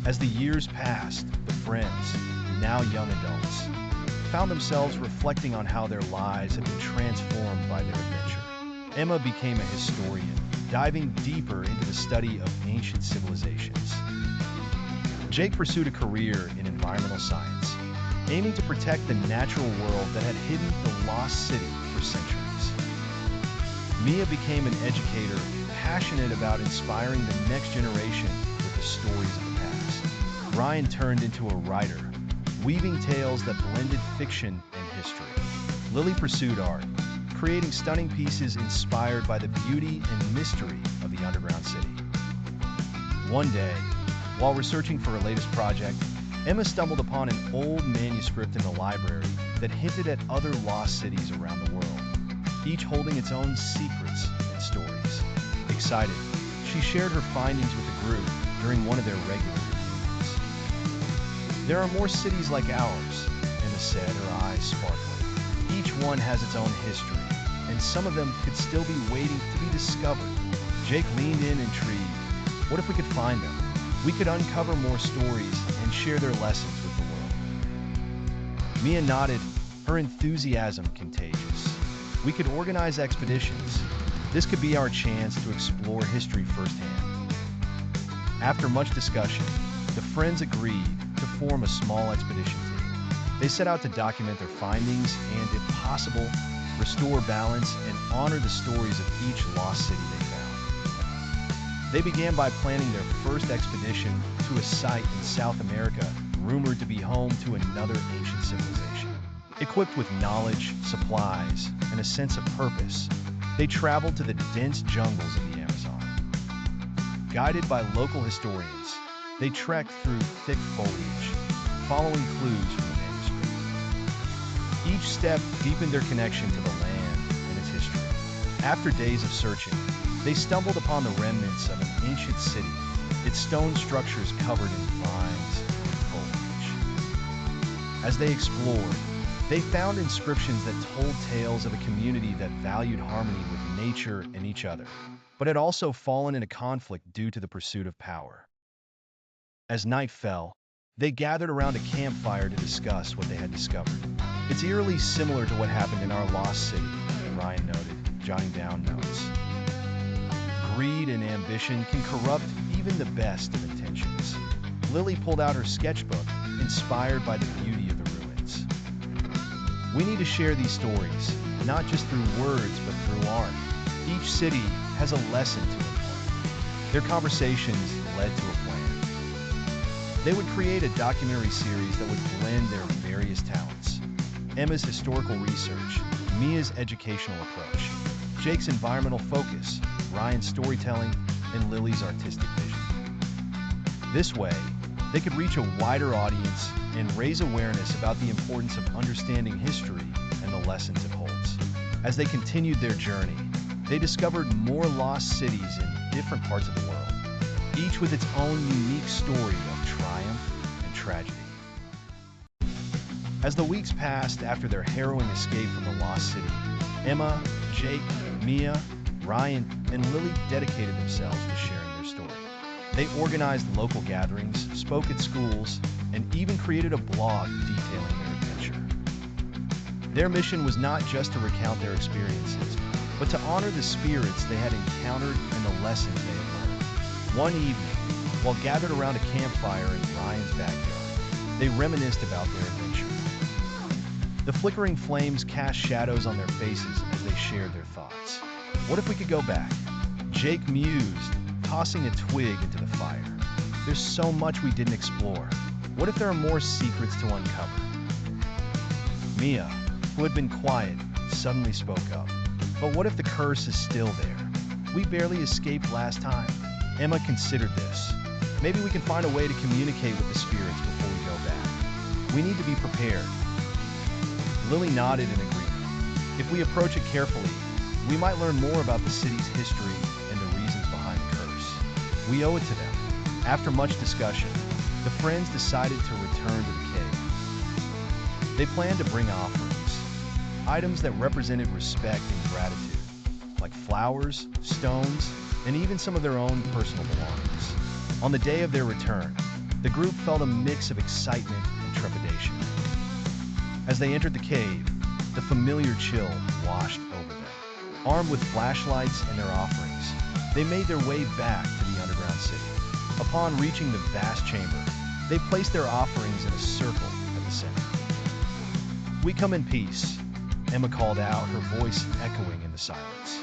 As the years passed, the friends, now young adults, found themselves reflecting on how their lives had been transformed by their adventure. Emma became a historian, diving deeper into the study of ancient civilizations. Jake pursued a career in environmental science, aiming to protect the natural world that had hidden the lost city for centuries. Mia became an educator, passionate about inspiring the next generation with the stories of the past. Ryan turned into a writer, weaving tales that blended fiction and history. Lily pursued art, creating stunning pieces inspired by the beauty and mystery of the underground city. One day, while researching for her latest project, Emma stumbled upon an old manuscript in the library that hinted at other lost cities around the world, each holding its own secrets and stories. Excited, she shared her findings with the group during one of their regular reunions. "There are more cities like ours," Emma said, her eyes sparkling. "Each one has its own history, and some of them could still be waiting to be discovered." Jake leaned in, intrigued. What if we could find them? We could uncover more stories and share their lessons with the world. Mia nodded, her enthusiasm contagious. "We could organize expeditions. This could be our chance to explore history firsthand." After much discussion, the friends agreed to form a small expedition team. They set out to document their findings and, if possible, restore balance and honor the stories of each lost city they found. They began by planning their first expedition to a site in South America rumored to be home to another ancient civilization. Equipped with knowledge, supplies, and a sense of purpose, they traveled to the dense jungles of the Amazon. Guided by local historians, they trekked through thick foliage, following clues from the manuscript. Each step deepened their connection to the land and its history. After days of searching, they stumbled upon the remnants of an ancient city, its stone structures covered in vines and foliage. As they explored, they found inscriptions that told tales of a community that valued harmony with nature and each other, but had also fallen into conflict due to the pursuit of power. As night fell, they gathered around a campfire to discuss what they had discovered. "It's eerily similar to what happened in our lost city," Ryan noted, jotting down notes. Greed and ambition can corrupt even the best of intentions. Lily pulled out her sketchbook, inspired by the beauty of the ruins. "We need to share these stories, not just through words, but through art. Each city has a lesson to impart." Their conversations led to a plan. They would create a documentary series that would blend their various talents. Emma's historical research, Mia's educational approach, Jake's environmental focus, Ryan's storytelling, and Lily's artistic vision. This way, they could reach a wider audience and raise awareness about the importance of understanding history and the lessons it holds. As they continued their journey, they discovered more lost cities in different parts of the world, each with its own unique story of triumph and tragedy. As the weeks passed after their harrowing escape from the lost city, Emma, Jake, Mia, Ryan, and Lily dedicated themselves to sharing their story. They organized local gatherings, spoke at schools, and even created a blog detailing their adventure. Their mission was not just to recount their experiences, but to honor the spirits they had encountered and the lessons they had learned. One evening, while gathered around a campfire in Ryan's backyard, they reminisced about their adventure. The flickering flames cast shadows on their faces as they shared their thoughts. "What if we could go back?" Jake mused, tossing a twig into the fire. "There's so much we didn't explore. What if there are more secrets to uncover?" Mia, who had been quiet, suddenly spoke up. "But what if the curse is still there? We barely escaped last time." Emma considered this. "Maybe we can find a way to communicate with the spirits before we go back. We need to be prepared." Lily nodded in agreement. "If we approach it carefully, we might learn more about the city's history and the reasons behind the curse. We owe it to them." After much discussion, the friends decided to return to the cave. They planned to bring offerings, items that represented respect and gratitude, like flowers, stones, and even some of their own personal belongings. On the day of their return, The group felt a mix of excitement and trepidation. As they entered the cave, the familiar chill washed over them. Armed with flashlights and their offerings, they made their way back to the underground city. Upon reaching the vast chamber, they placed their offerings in a circle at the center. "We come in peace," Emma called out, her voice echoing in the silence.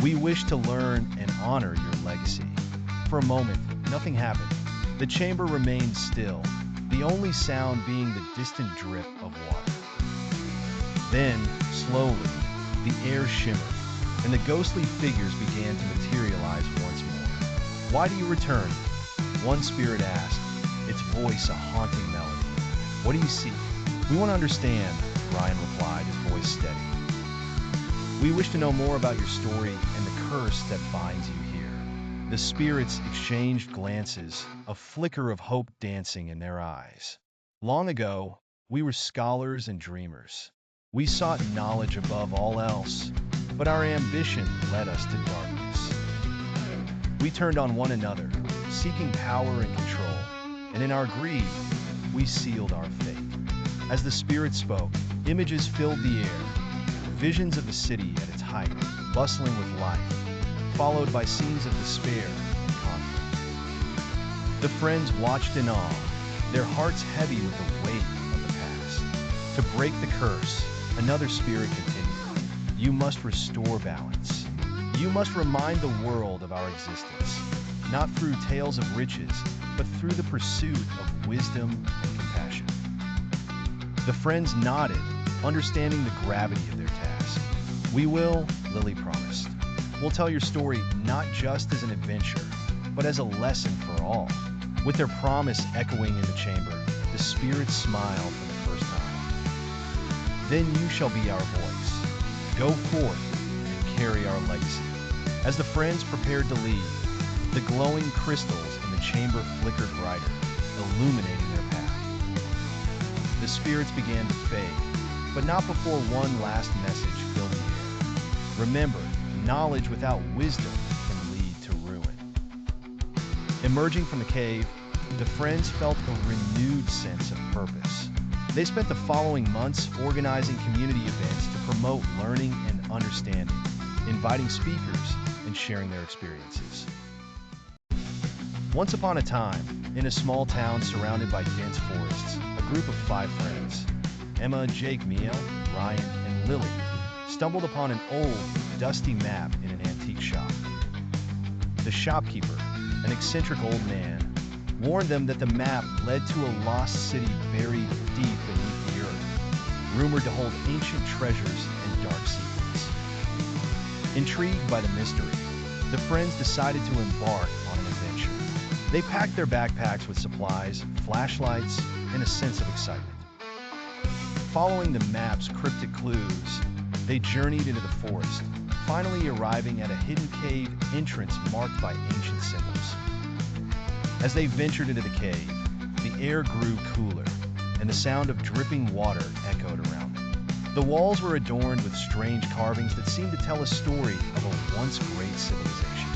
"We wish to learn and honor your legacy." For a moment, nothing happened. The chamber remained still, the only sound being the distant drip of water. Then, slowly, the air shimmered, and the ghostly figures began to materialize once more. "Why do you return?" one spirit asked, its voice a haunting melody. "What do you seek?" "We want to understand," Ryan replied, his voice steady. "We wish to know more about your story and the curse that binds you here." The spirits exchanged glances, a flicker of hope dancing in their eyes. "Long ago, we were scholars and dreamers. We sought knowledge above all else, but our ambition led us to darkness. We turned on one another, seeking power and control, and in our greed, we sealed our fate." As the spirit spoke, images filled the air, visions of the city at its height, bustling with life, followed by scenes of despair and conflict. The friends watched in awe, their hearts heavy with the weight of the past. "To break the curse," another spirit continued, "you must restore balance. You must remind the world of our existence, not through tales of riches, but through the pursuit of wisdom and compassion." The friends nodded, understanding the gravity of their task. "We will," Lily promised. "We'll tell your story not just as an adventure, but as a lesson for all." With their promise echoing in the chamber, the spirits smiled for the first time. "Then you shall be our voice. Go forth and carry our legacy." As the friends prepared to leave, the glowing crystals in the chamber flickered brighter, illuminating their path. The spirits began to fade, but not before one last message filled the air. "Remember, knowledge without wisdom can lead to ruin." Emerging from the cave, the friends felt a renewed sense of purpose. They spent the following months organizing community events to promote learning and understanding, inviting speakers and sharing their experiences. Once upon a time, in a small town surrounded by dense forests, a group of 5 friends, Emma, Jake, Mia, Ryan, and Lily, stumbled upon an old, dusty map in an antique shop. The shopkeeper, an eccentric old man, warned them that the map led to a lost city buried deep beneath the earth, rumored to hold ancient treasures and dark secrets. Intrigued by the mystery, the friends decided to embark on an adventure. They packed their backpacks with supplies, flashlights, and a sense of excitement. Following the map's cryptic clues, they journeyed into the forest, finally arriving at a hidden cave entrance marked by ancient symbols. As they ventured into the cave, the air grew cooler, and the sound of dripping water echoed around them. The walls were adorned with strange carvings that seemed to tell a story of a once great civilization.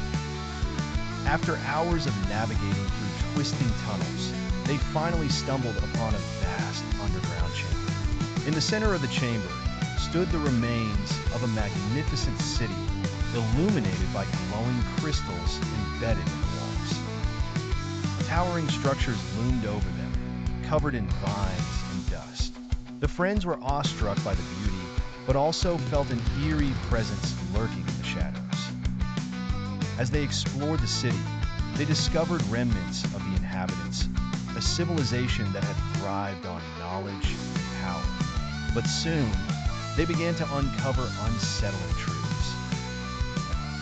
After hours of navigating through twisting tunnels, they finally stumbled upon a vast underground chamber. In the center of the chamber stood the remains of a magnificent city, illuminated by glowing crystals embedded in the walls. Towering structures loomed over them, covered in vines and dust. The friends were awestruck by the beauty, but also felt an eerie presence lurking in the shadows. As they explored the city, they discovered remnants of the Inhabitants, a civilization that had thrived on knowledge and power. But soon, they began to uncover unsettling truths.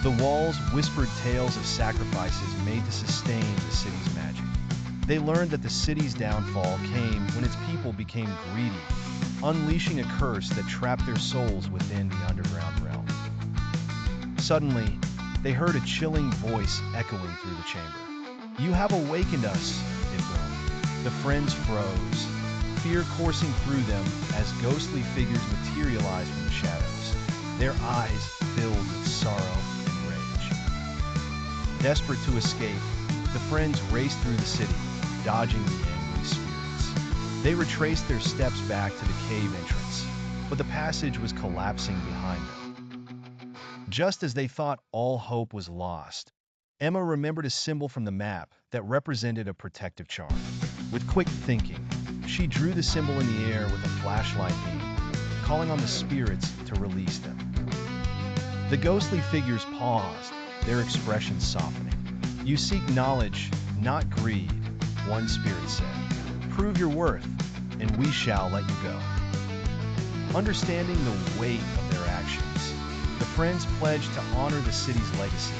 The walls whispered tales of sacrifices made to sustain the city's magic. They learned that the city's downfall came when its people became greedy, unleashing a curse that trapped their souls within the underground realm. Suddenly, they heard a chilling voice echoing through the chamber. "You have awakened us," it groaned. The friends froze, fear coursing through them as ghostly figures materialized from the shadows, their eyes filled with sorrow and rage. Desperate to escape, the friends raced through the city, dodging the angry spirits. They retraced their steps back to the cave entrance, but the passage was collapsing behind them. Just as they thought all hope was lost, Emma remembered a symbol from the map that represented a protective charm. With quick thinking, she drew the symbol in the air with a flashlight beam, calling on the spirits to release them. The ghostly figures paused, their expressions softening. "You seek knowledge, not greed," one spirit said. "Prove your worth, and we shall let you go." Understanding the weight of their actions, the friends pledged to honor the city's legacy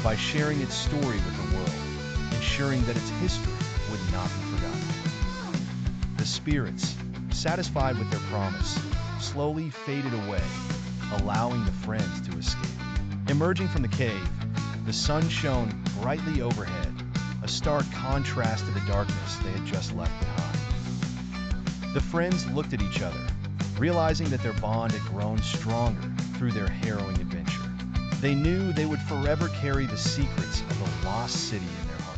by sharing its story with the world, ensuring that its history would not be forgotten. The spirits, satisfied with their promise, slowly faded away, allowing the friends to escape. Emerging from the cave, the sun shone brightly overhead, a stark contrast to the darkness they had just left behind. The friends looked at each other, realizing that their bond had grown stronger through their harrowing adventure. They knew they would forever carry the secrets of the lost city in their hearts.